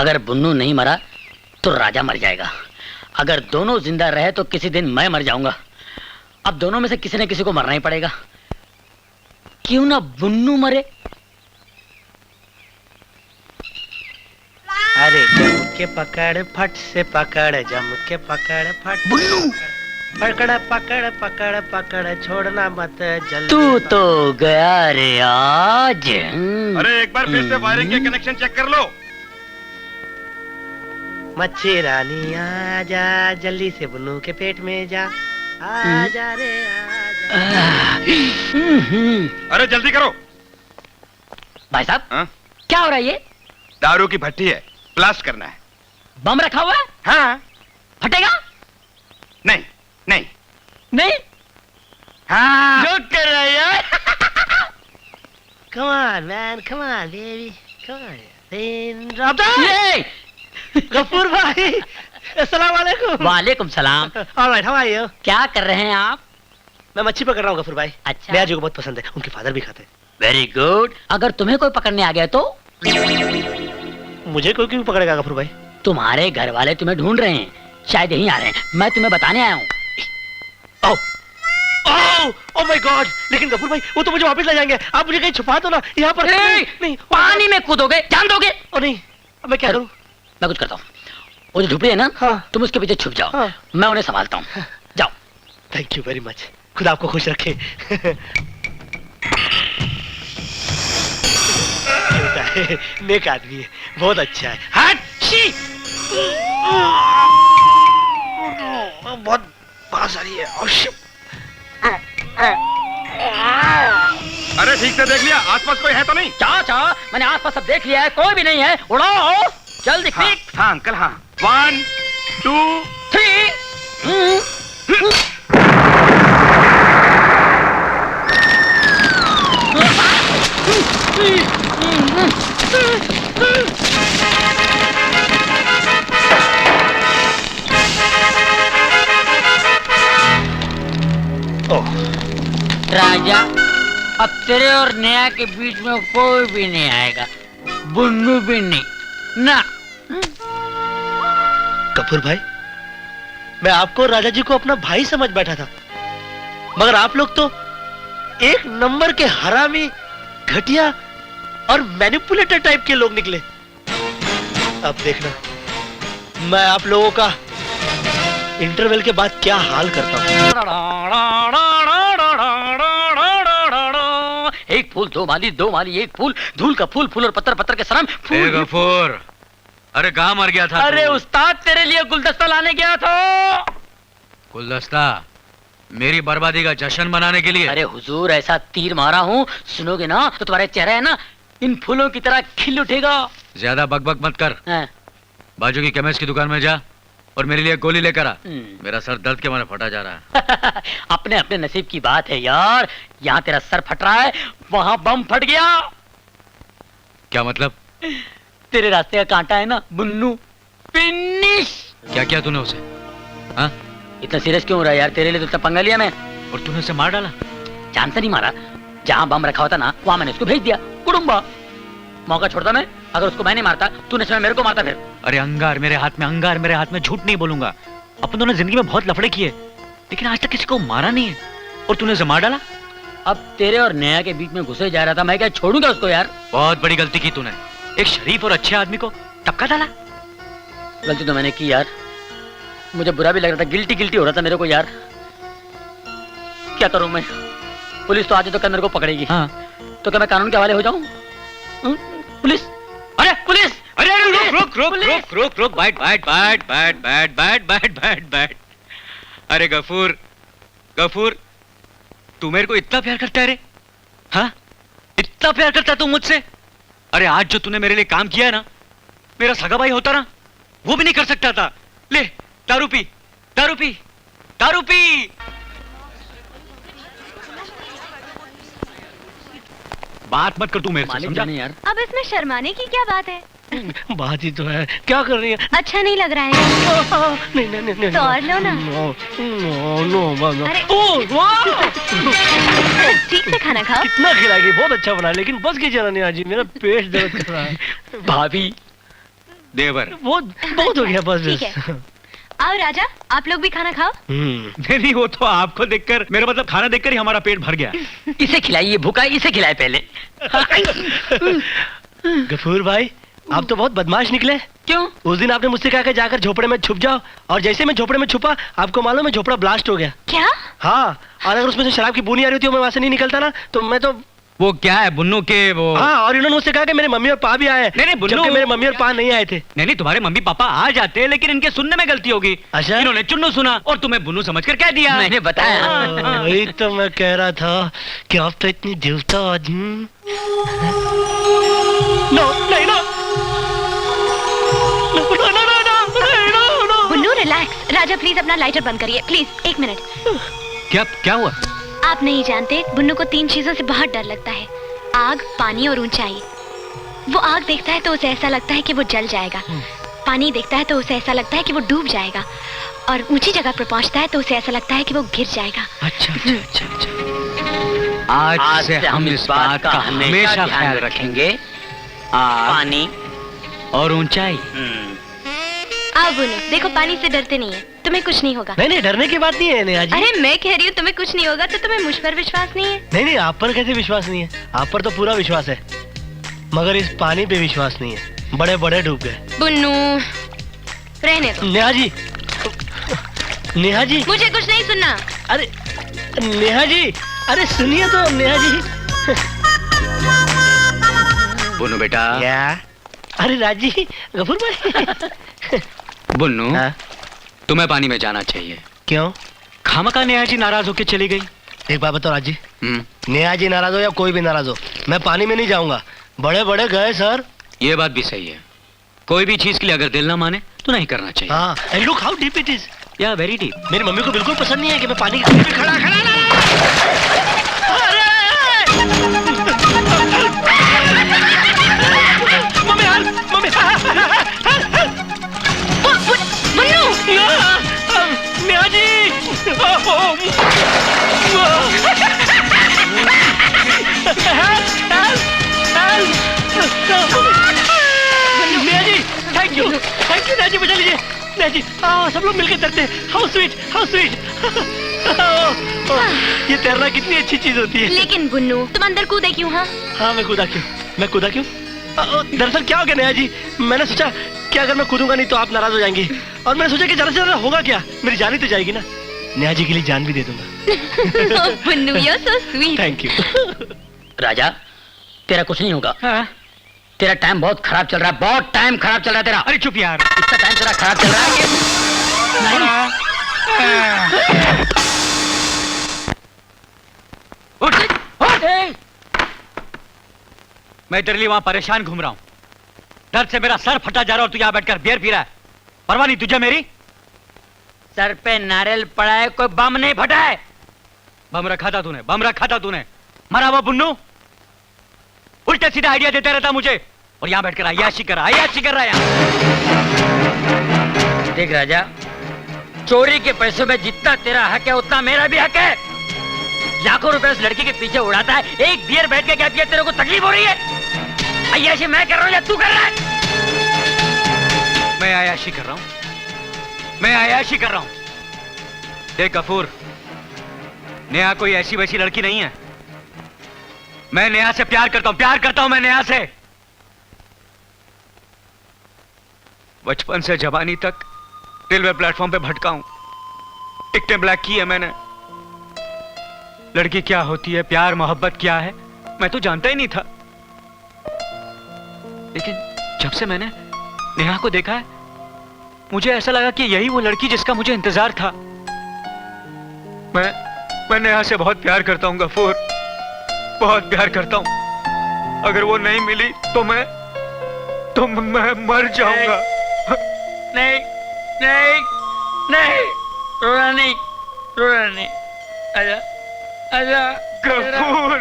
अगर बुन्नू नहीं मरा तो राजा मर जाएगा, अगर दोनों जिंदा रहे तो किसी दिन मैं मर जाऊंगा। अब दोनों में से किसी न किसी को मरना ही पड़ेगा। क्यों ना बुन्नू मरे। अरे जम के पकड़ फट से पकड़, जम के पकड़ फट। बुन्नू पकड़ पकड़ पकड़ पकड़, छोड़ना मत जल्दी। तू तो गया रे आज। अरे एक बार फिर से वायरिंग के कनेक्शन चेक कर लो। मच्छी रानी आजा, जल्दी से बुन्नू के पेट में जा। आजा रे आजा। अरे जल्दी करो। भाई साहब हाँ? क्या हो रहा है ये? दारू की भट्टी है, ब्लास्ट करना है। बम रखा हुआ है? हाँ। फटेगा? नहीं नहीं नहीं। हाँ। जो कर रहा है यार। Come on man, come on baby, come on. ये! गफूर भाई, अस्सलाम वालेकुम। वालेकुम सलाम। All right, how are you? क्या कर रहे हैं आप? मैं मच्छी पकड़ रहा हूँ गफूर भाई। अच्छा। मेरा जी को बहुत पसंद है, उनके फादर भी खाते हैं। Very good. अगर तुम्हें कोई पकड़ने आ गया तो? मुझे कोई क्यों पकड़ेगा गफूर भाई? तुम्हारे घर वाले तुम्हें ढूंढ रहे हैं, शायद यहीं आ रहे हैं। मैं तुम्हें बताने आया हूँ। ओह ओह माय गॉड! लेकिन गफूर भाई वो तो मुझे वापस ले जाएंगे। आप मुझे कहीं छुपा दो ना यहाँ पर। नहीं, पानी में कूदोगे, जान दोगे? ओ नहीं, अब मैं क्या करूँ? मैं कुछ करता हूँ। वो जो झुपड़ी है ना, हाँ। तुम उसके पीछे छुप जाओ। हाँ। मैं उन्हें संभालता हूँ। जाओ। Thank you very much. खुदा आपको खुश रखे। नेक आदमी है, बहुत अच्छा है। हाची! बहुत बास आ रही है। अरे ठीक से देख लिया, आसपास कोई है तो नहीं? चाचा, मैंने आसपास सब देख लिया है, कोई भी नहीं है। उड़ाओ जल्दी। हाँ, हाँ अंकल हाँ। 1 2 3। राजा, अब तेरे और नया के बीच में कोई भी नहीं आएगा, बुन्नू भी नहीं ना। कपूर भाई, मैं आपको और राजा जी को अपना भाई समझ बैठा था, मगर आप लोग तो एक नंबर के हरामी, घटिया और मैनिपुलेटर टाइप के लोग निकले। अब देखना मैं आप लोगों का इंटरवल के बाद क्या हाल करता हूँ। एक फूल दो माली, दो माली एक फूल, धूल का फूल, फूल और पत्थर, पत्थर के सनम फूल। गफूर, अरे कहाँ मर गया था? अरे उस्ताद, तेरे लिए गुलदस्ता लाने गया था। गुलदस्ता? मेरी बर्बादी का जश्न मनाने के लिए? अरे हुजूर, ऐसा तीर मारा हूँ, सुनोगे ना तो तुम्हारे चेहरा है ना इन फूलों की तरह खिल उठेगा। ज्यादा बकबक मत कर। बाजू की केमिस्ट की दुकान में जा और मेरे लिए गोली लेकर आ। मेरा सर दर्द के मारे फटा जा रहा है। अपने अपने नसीब की बात है यार। यहाँ तेरा सर फट रहा है, वहाँ बम फट गया। क्या मतलब? तेरे रास्ते का कांटा है ना बुन्नू, फिनिश। क्या किया तूने उसे? हाँ? इतना सीरियस क्यों हो रहा है यार? तेरे लिए तो इतना पंगा लिया मैं। और तूने उसे मार डाला? जान से नहीं मारा, जहाँ बम रखा होता ना वहाँ मैंने उसको भेज दिया। कुडुम्बा, मौका छोड़ता मैं? अगर उसको मैं नहीं मारता, तूने समय मेरे को मारता फिर। अरे अंगार मेरे हाथ में, अंगार मेरे हाथ में, झूठ नहीं बोलूंगा। अपन दोनों जिंदगी में बहुत लफड़े किए, लेकिन आज तक किसी को मारा नहीं है, और तूने उसे मार डाला। अब तेरे और नया के बीच में घुसे जा रहा था, मैं क्या छोड़ूंगा उसको यार? बहुत बड़ी गलती की तूने, एक शरीफ और अच्छे आदमी को टपका डाला। गलती तो मैंने की यार, मुझे बुरा भी लग रहा था, गिल्टी गिल्टी हो रहा था मेरे को यार। क्या करूं मैं? पुलिस तो आज तो कल मेरे को पकड़ेगी। हाँ। तो क्या मैं कानून के हवाले हो जाऊं? पुलिस, अरे पुलिस, अरे रुक रुक रुक रुक रुक रुक, बैठ बैठ बैठ बैठ बैठ बैठ बैठ बैठ बैठ। अरे गफूर, गफूर, तू मेरे को इतना प्यार करता है रे? हाँ, इतना प्यार करता तू मुझसे? अरे आज जो तूने मेरे लिए काम किया है ना, मेरा सगा भाई होता ना वो भी नहीं कर सकता था। ले दारू पी, दारू पी, दारू पी। बात मत कर तू मेरे से, समझा? यार अब इसमें शर्माने की क्या बात है? बात ही तो है। क्या कर रही है? अच्छा नहीं लग रहा है? नहीं नहीं नहीं, तो और लो ना। नो। अरे ओह ठीक से खाना खाओ। कितना खिलाएगी? बहुत अच्छा बना, लेकिन बस की जरा नहीं आज, मेरा पेट दर्द कर रहा है। भाभी, देवर। वो बहुत हो गया बस ठीक है। आओ राजा, आप लोग भी खाना खाओ। नहीं, वो तो आपको देखकर, मेरा मतलब खाना देखकर ही हमारा पेट भर गया। इसे खिलाइए, भूखा, इसे खिलाए पहले। गफूर भाई, आप तो बहुत बदमाश निकले। क्यों? उस दिन आपने मुझसे कहा कि जाकर झोपड़े में छुप जाओ, और जैसे मैं झोपड़े में छुपा, आपको मालूम है झोपड़ा ब्लास्ट हो गया। क्या? हाँ, और अगर उसमें से शराब की बूंदी आ रही होती, मैं वहां से नहीं निकलता ना, तो मैं तो। वो क्या है बुन्नू के वो? हाँ, और इन्होंने मुझसे कहा कि मेरे मम्मी और पापा भी आए हैं। नहीं, बुन्नू, जबकि मेरे मम्मी और पापा नहीं आए थे। नहीं, तुम्हारे मम्मी पापा आ जाते, लेकिन इनके सुनने में गलती होगी। अच्छा? इन्होंने चुन्नू सुना और तुम्हें बुन्नू समझकर कह दिया। मैंने बताया। वही तो मैं कह रहा था कि आप तो इतनी देवता आदमी। नो, नहीं, no. Bunnu relax. Raja please अपना लाइटर बंद करिए, प्लीज 1 मिनट। क्या हुआ? आप नहीं जानते, बुन्नू को 3 चीजों से बहुत डर लगता है: आग, पानी और ऊंचाई। वो आग देखता है तो उसे ऐसा लगता है कि वो जल जाएगा, पानी देखता है तो उसे ऐसा लगता है कि वो डूब जाएगा, और ऊंची जगह पर पहुंचता है तो उसे ऐसा लगता है कि वो गिर जाएगा। अच्छा। आज से हम इस बात का हमेशा ख्याल रखेंगे। पानी और ऊंचाई। आओ बुन्नू, देखो पानी से डरते नहीं है, तुम्हें कुछ नहीं होगा। नहीं, डरने की बात नहीं है नेहा जी। अरे मैं कह रही हूँ तुम्हें कुछ नहीं होगा, तो तुम्हें मुझ पर विश्वास नहीं है? नहीं, आप पर कैसे विश्वास नहीं है? आप पर तो पूरा विश्वास है, मगर इस पानी पे विश्वास नहीं है। बड़े बड़े डूब गए। बुन्नू रहने दो। नेहा जी, नेहा जी, मुझे कुछ नहीं सुनना। अरे नेहा जी, अरे सुनिए तो नेहा जी। बुन्नू बेटा। क्या? अरे राजी, गफूर भाई। बुन्नू, हाँ? तुम्हें पानी में जाना चाहिए। क्यों? खामखा नेहा जी नाराज होकर चली गई। एक बात बताओ राजी, नेहा जी नाराज हो या कोई भी नाराज हो, मैं पानी में नहीं जाऊंगा। बड़े बड़े गए सर। ये बात भी सही है, कोई भी चीज के लिए अगर दिल ना माने तो नहीं करना चाहिए। हाँ, and look how deep it is. या वेरी डीप। मेरी मम्मी को बिल्कुल पसंद नहीं है कि मैं पानी के बीच में खड़ा मम्मी हाल, mummy Neha ji. Neha ji, thank you Neha ji, बचा लीजिए नेहा जी। सब लोग मिलकर तैरते हैं। How sweet, how sweet. ये तैरना कितनी अच्छी चीज होती है। लेकिन बुन्नू तुम अंदर कूदे क्यों? हाँ, मैं कूदा क्यों? दरअसल क्या हो गया नेहा जी, मैंने सोचा कि अगर मैं कूदूंगा नहीं तो आप नाराज हो जाएंगी, और मैंने सोचा कि ज्यादा से ज्यादा होगा क्या, मेरी जान ही तो जाएगी ना। नेहा जी के लिए जान भी दे दूंगा। Bunnu you are so sweet. Thank you. राजा, तेरा कुछ नहीं होगा। तेरा टाइम बहुत खराब चल रहा है, बहुत टाइम खराब चल रहा है तेरा। अरे चुप यार, इतना टाइम तेरा खराब चल रहा है उठ। मैं तेरे लिए वहां परेशान घूम रहा हूं, डर से मेरा सर फटा जा रहा है और तू यहां बैठकर बियर पी रहा है। परवाह नहीं तुझे मेरी? सर पे नारियल पड़ा है, कोई बम नहीं फटा है। बम रखा था तूने, मरा हुआ बुन्नू उल्टे सीधे आइडिया देता रहता मुझे, और यहां बैठकर अय्याशी कर रहा है यहाँ। देख राजा, चोरी के पैसों में जितना तेरा हक है उतना मेरा भी हक है। लाखों रुपए उस लड़की के पीछे उड़ाता है, एक बियर बैठ के क्या किया, तेरे को तकलीफ हो रही है? अय्याशी मैं कर रहा हूं या तू कर रहा है? मैं अय्याशी कर रहा हूं। देख गफूर, नेहा कोई ऐसी वैसी लड़की नहीं है। मैं नेहा से प्यार करता हूं मैं नेहा से। बचपन से जवानी तक रेलवे प्लेटफॉर्म पे भटका हूं, टिकटें ब्लैक की है मैंने। लड़की क्या होती है, प्यार मोहब्बत क्या है, मैं तो जानता ही नहीं था। लेकिन जब से मैंने नेहा को देखा है, मुझे ऐसा लगा कि यही वो लड़की जिसका मुझे इंतजार था। मैं नेहा से बहुत प्यार करता हूं गफूर, बहुत प्यार करता हूं। अगर वो नहीं मिली तो मैं मर जाऊंगा। नहीं, रोना नहीं। आजा गफूर।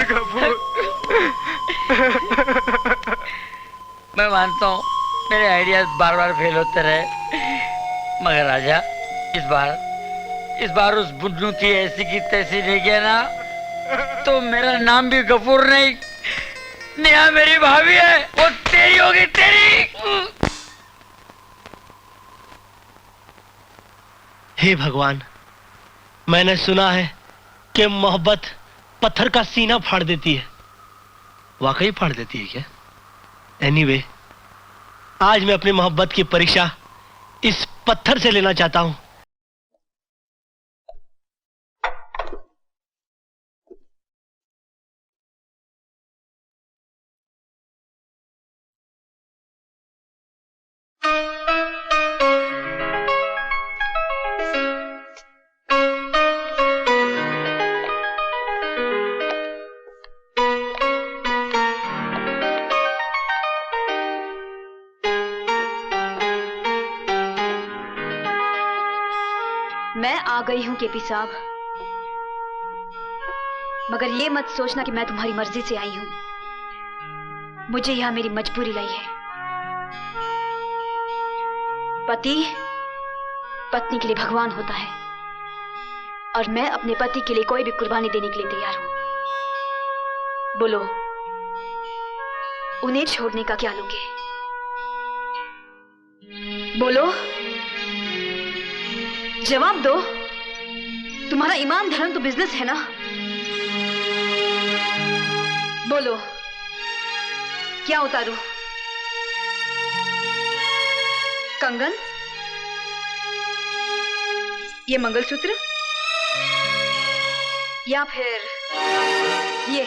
मैं मानता हूँ मेरे आइडियाज बार बार फेल होते रहे, मगर राजा इस बार उस बुन्नू की ऐसी की तैसी नहीं गया ना, तो मेरा नाम भी गफूर नहीं, नेहा मेरी भाभी है, वो तेरी होगी, तेरी। हे भगवान, मैंने सुना है कि मोहब्बत पत्थर का सीना फाड़ देती है। वाकई फाड़ देती है क्या? एनीवे, आज मैं अपनी मोहब्बत की परीक्षा इस पत्थर से लेना चाहता हूं। मैं आ गई हूं केपी साहब, मगर ये मत सोचना कि मैं तुम्हारी मर्जी से आई हूं। मुझे यहां मेरी मजबूरी लाई है। पति पत्नी के लिए भगवान होता है और मैं अपने पति के लिए कोई भी कुर्बानी देने के लिए तैयार हूं। बोलो, उन्हें छोड़ने का क्या लोगे? बोलो, जवाब दो। तुम्हारा ईमान धर्म तो बिजनेस है ना? बोलो, क्या उतारूं? कंगन, ये मंगलसूत्र, या फिर ये?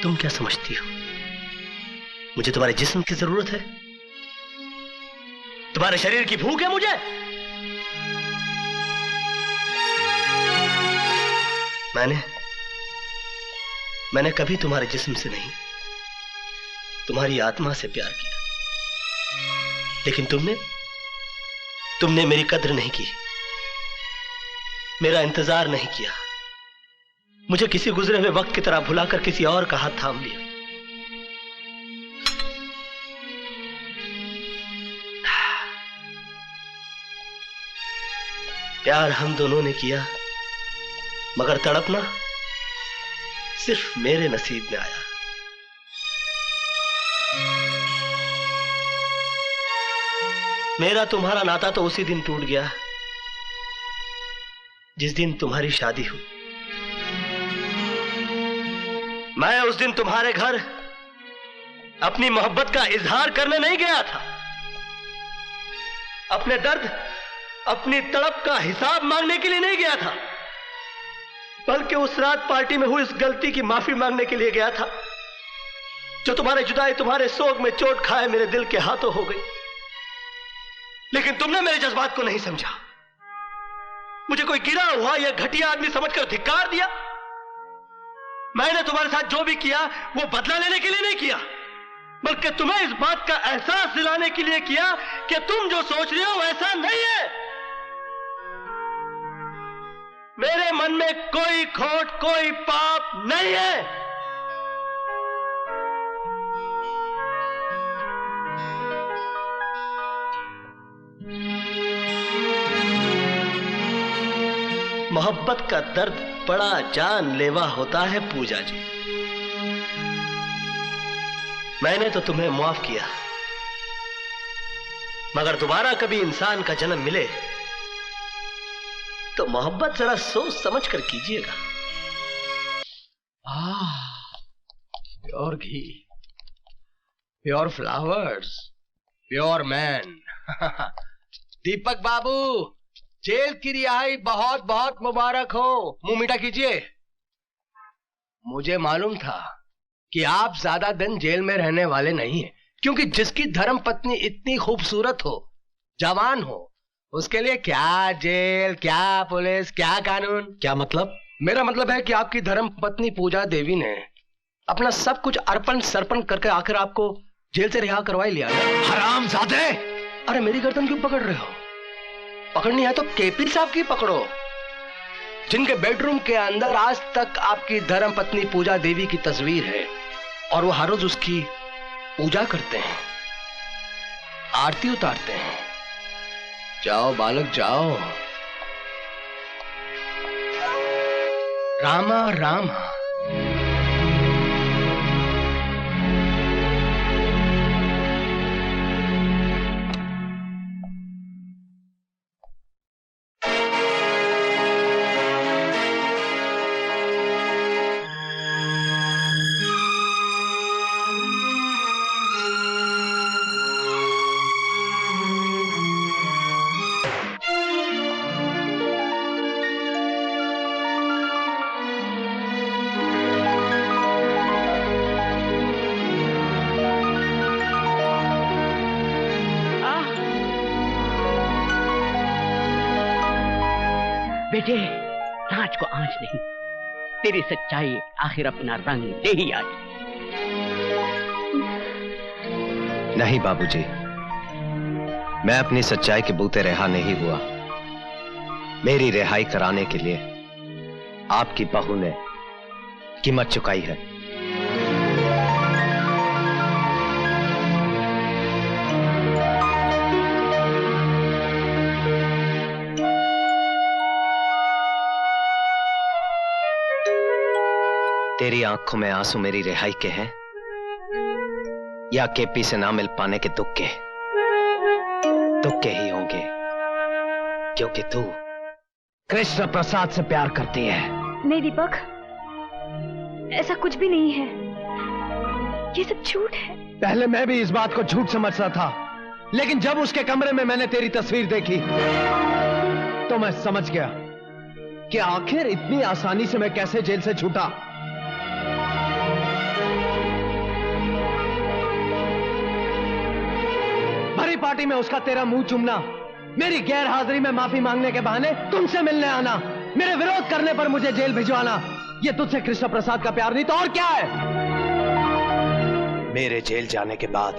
तुम क्या समझती हो मुझे तुम्हारे जिस्म की जरूरत है? तुम्हारे शरीर की भूख है मुझे? मैंने कभी तुम्हारे जिस्म से नहीं, तुम्हारी आत्मा से प्यार किया। लेकिन तुमने मेरी कद्र नहीं की, मेरा इंतजार नहीं किया। मुझे किसी गुजरे हुए वक्त की तरह भुलाकर किसी और का हाथ थाम लिया। प्यार हम दोनों ने किया, मगर तड़पना सिर्फ मेरे नसीब में आया। मेरा तुम्हारा नाता तो उसी दिन टूट गया जिस दिन तुम्हारी शादी हुई। मैं उस दिन तुम्हारे घर अपनी मोहब्बत का इजहार करने नहीं गया था, अपने दर्द, अपनी तड़प का हिसाब मांगने के लिए नहीं गया था, बल्कि उस रात पार्टी में हुई इस गलती की माफी मांगने के लिए गया था जो तुम्हारे जुदाई, तुम्हारे सोग में चोट खाए मेरे दिल के हाथों हो गई। लेकिन तुमने मेरे जज्बात को नहीं समझा, मुझे कोई गिरा हुआ या घटिया आदमी समझकर धिक्कार दिया। मैंने तुम्हारे साथ जो भी किया वो बदला लेने के लिए नहीं किया, बल्कि तुम्हें इस बात का एहसास दिलाने के लिए किया कि तुम जो सोच रहे हो वैसा नहीं है। मेरे मन में कोई खोट, कोई पाप नहीं है। मोहब्बत का दर्द बड़ा जानलेवा होता है पूजा जी। मैंने तो तुम्हें माफ किया, मगर दोबारा कभी इंसान का जन्म मिले तो मोहब्बत जरा सोच समझ कर कीजिएगा। प्योर घी, प्योर फ्लावर्स, प्योर मैन। दीपक बाबू, जेल की रिहाई बहुत बहुत मुबारक हो। मुंह मीठा कीजिए। मुझे मालूम था कि आप ज्यादा दिन जेल में रहने वाले नहीं हैं, क्योंकि जिसकी धर्म पत्नी इतनी खूबसूरत हो, जवान हो, उसके लिए क्या जेल, क्या पुलिस, क्या कानून। क्या मतलब? मेरा मतलब है कि आपकी धर्म पत्नी पूजा देवी ने अपना सब कुछ अर्पण सर्पण करके आखिर आपको जेल से रिहा करवा लिया। हरामजादे! अरे मेरी गर्दन क्यों पकड़ रहे हो? पकड़नी है तो केपी साहब की पकड़ो, जिनके बेडरूम के अंदर आज तक आपकी धर्म पत्नी पूजा देवी की तस्वीर है और वो हर रोज उसकी पूजा करते हैं, आरती उतारते हैं। जाओ बालक जाओ। रामा रामा। बेटे, नाच को आंच नहीं, तेरी सच्चाई आखिर अपना रंग ले ही आई। नहीं बाबूजी, मैं अपनी सच्चाई के बूते रिहा नहीं हुआ। मेरी रिहाई कराने के लिए आपकी बहू ने कीमत चुकाई है। तेरी आंखों में आंसू मेरी रिहाई के हैं या केपी से ना मिल पाने के दुख के? दुख के ही होंगे, क्योंकि तू कृष्ण प्रसाद से प्यार करती है। नहीं दीपक, ऐसा कुछ भी नहीं है, ये सब झूठ है। पहले मैं भी इस बात को झूठ समझता था, लेकिन जब उसके कमरे में मैंने तेरी तस्वीर देखी तो मैं समझ गया कि आखिर इतनी आसानी से मैं कैसे जेल से छूटा। भरी पार्टी में उसका तेरा मुंह चूमना, मेरी गैर हाजिरी में माफी मांगने के बहाने तुमसे मिलने आना, मेरे विरोध करने पर मुझे जेल भिजवाना, ये तुझसे कृष्ण प्रसाद का प्यार नहीं तो और क्या है? मेरे जेल जाने के बाद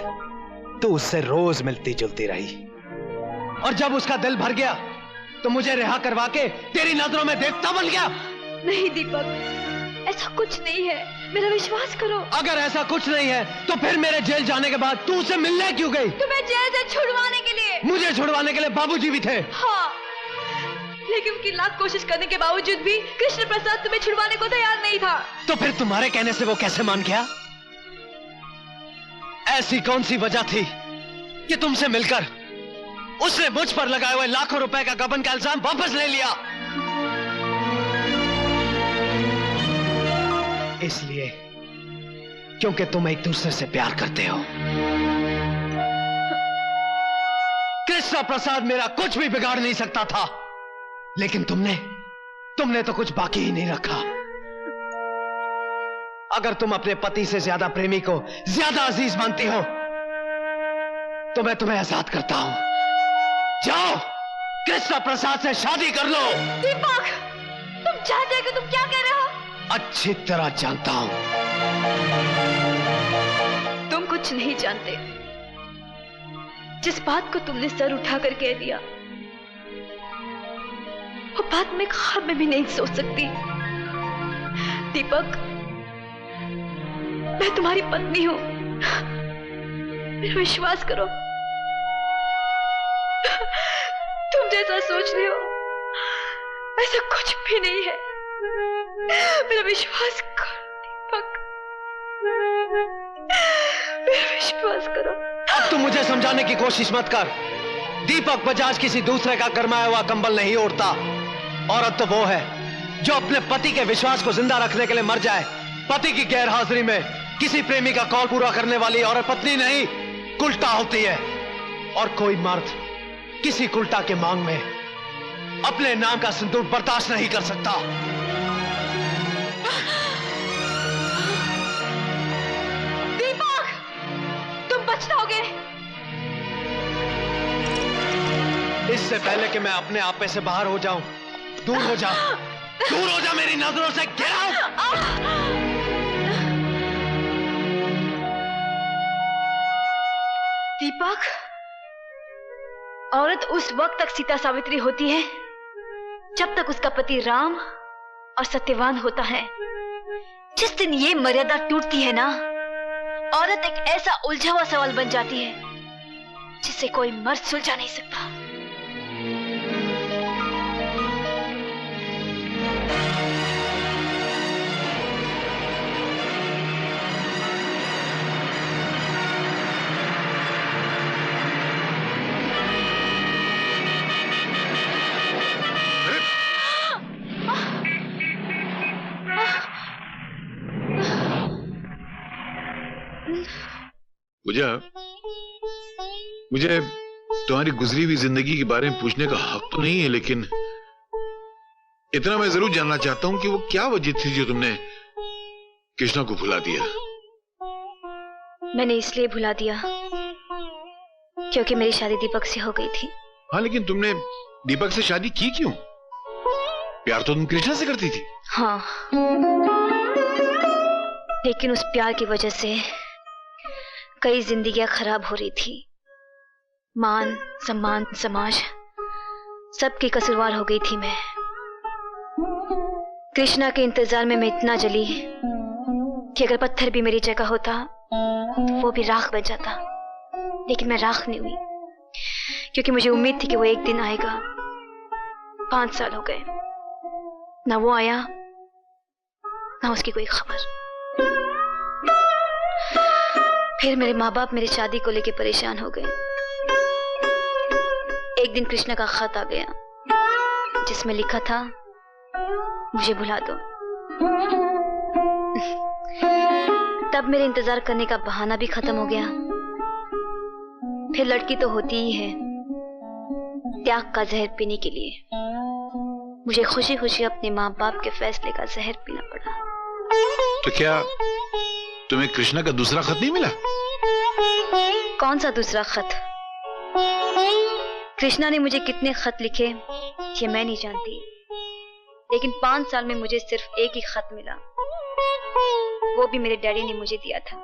तू उससे रोज मिलती जुलती रही, और जब उसका दिल भर गया तो मुझे रिहा करवा के तेरी नजरों में देवता बन गया। नहीं दीपक, ऐसा कुछ नहीं है, मेरा विश्वास करो। अगर ऐसा कुछ नहीं है तो फिर मेरे जेल जाने के बाद तू उससे मिलने क्यों गई? तुम्हें जेल से छुड़वाने के लिए। मुझे छुड़वाने के लिए बाबूजी भी थे। हाँ, लेकिन उनकी लाख कोशिश करने के बावजूद भी कृष्ण प्रसाद तुम्हें छुड़वाने को तैयार नहीं था। तो फिर तुम्हारे कहने से वो कैसे मान गया? ऐसी कौन सी वजह थी कि तुमसे मिलकर उसने मुझ पर लगाए हुए लाखों रुपए का गबन का इल्जाम वापस ले लिया? इसलिए क्योंकि तुम एक दूसरे से प्यार करते हो। कृष्ण प्रसाद मेरा कुछ भी बिगाड़ नहीं सकता था, लेकिन तुमने तो कुछ बाकी ही नहीं रखा। अगर तुम अपने पति से ज्यादा प्रेमी को ज्यादा अजीज मानती हो तो मैं तुम्हें आजाद करता हूं। जाओ, कृष्ण प्रसाद से शादी कर लो। दीपक, तुम जानते हो कि तुम क्या कह रहे हो? अच्छी तरह जानता हूं। तुम कुछ नहीं जानते। जिस बात को तुमने सर उठाकर कह दिया, वो बात मैं ख्वाब में भी नहीं सोच सकती। दीपक, मैं तुम्हारी पत्नी हूं, मेरा विश्वास करो। तुम जैसा सोच रहे हो ऐसा कुछ भी नहीं है, मेरा विश्वास करो दीपक, मेरा विश्वास करो। अब तुम मुझे समझाने की कोशिश मत कर। दीपक बजाज किसी दूसरे का गरमाया हुआ कंबल नहीं ओढ़ता। औरत तो वो है जो अपने पति के विश्वास को जिंदा रखने के लिए मर जाए। पति की गैर हाजिरी में किसी प्रेमी का कॉल पूरा करने वाली औरत पत्नी नहीं, कुल्टा होती है। और कोई मर्द किसी कुल्टा के मांग में अपने नाम का सिंदूर बर्दाश्त नहीं कर सकता। दीपक, तुम बच जाओगे। इससे पहले कि मैं अपने आप में से बाहर हो जाऊं, दूर हो जा, दूर हो जा मेरी नजरों से। Get out. दीपक, औरत उस वक्त तक सीता सावित्री होती है जब तक उसका पति राम और सत्यवान होता है। जिस दिन ये मर्यादा टूटती है ना, औरत एक ऐसा उलझा हुआ सवाल बन जाती है जिसे कोई मर्द सुलझा नहीं सकता। पूजा, मुझे तुम्हारी गुजरी हुई जिंदगी के बारे में पूछने का हक तो नहीं है, लेकिन इतना मैं जरूर जानना चाहता हूं कि वो क्या वजह थी जो तुमने कृष्णा को भुला दिया। मैंने इसलिए भुला दिया क्योंकि मेरी शादी दीपक से हो गई थी। हाँ, लेकिन तुमने दीपक से शादी की क्यों? प्यार तो तुम कृष्णा से करती थी। हाँ, लेकिन उस प्यार की वजह से कई जिंदगियां खराब हो रही थी। मान सम्मान समाज सबकी कसूरवार हो गई थी मैं। कृष्णा के इंतजार में मैं इतना जली कि अगर पत्थर भी मेरी जगह होता तो वो भी राख बन जाता। लेकिन मैं राख नहीं हुई क्योंकि मुझे उम्मीद थी कि वो एक दिन आएगा। 5 साल हो गए, ना वो आया ना उसकी कोई खबर। फिर मेरे माँ बाप मेरी शादी को लेकर परेशान हो गए। एक दिन कृष्णा का खत आ गया जिसमें लिखा था, मुझे भुला दो। तब मेरे इंतजार करने का बहाना भी खत्म हो गया। फिर लड़की तो होती ही है त्याग का जहर पीने के लिए। मुझे खुशी खुशी अपने माँ बाप के फैसले का जहर पीना पड़ा। तो क्या तुम्हें कृष्णा का दूसरा खत नहीं मिला? कौन सा दूसरा खत? कृष्णा ने मुझे कितने खत लिखे ये मैं नहीं जानती, लेकिन 5 साल में मुझे सिर्फ एक ही खत मिला। वो भी मेरे डैडी ने मुझे दिया था।